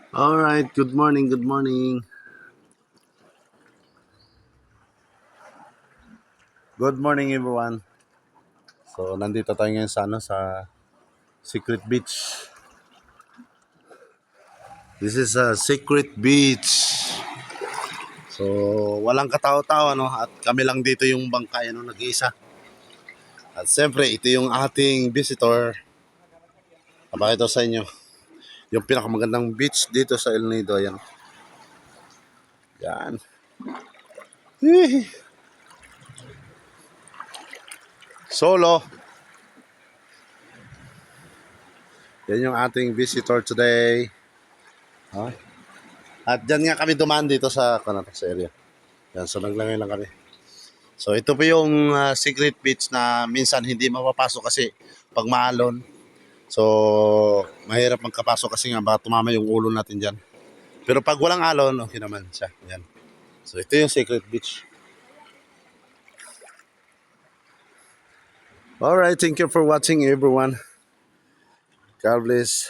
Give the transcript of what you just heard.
All right, good morning, good morning. Good morning everyone. So, nandito tayo ngayon sa Secret Beach. This is a secret beach. So, walang katao-tao at kami lang dito yung bangkay nag-iisa. At siyempre, ito yung ating visitor. Napakita sa inyo. Yung pinakamagandang beach dito sa El Nido, yan. Yan. Solo. Yan yung ating visitor today. Okay. At dyan nga kami dumaan dito sa area. Yan, so naglangay lang kami. So ito po yung secret beach na minsan hindi mapapasok kasi pag maalon. So mahirap magkapasok kasi nga baka tumama yung ulo natin dyan. Pero pag walang alon, okay naman siya. Yan. So ito yung secret beach. Alright, thank you for watching everyone. God bless.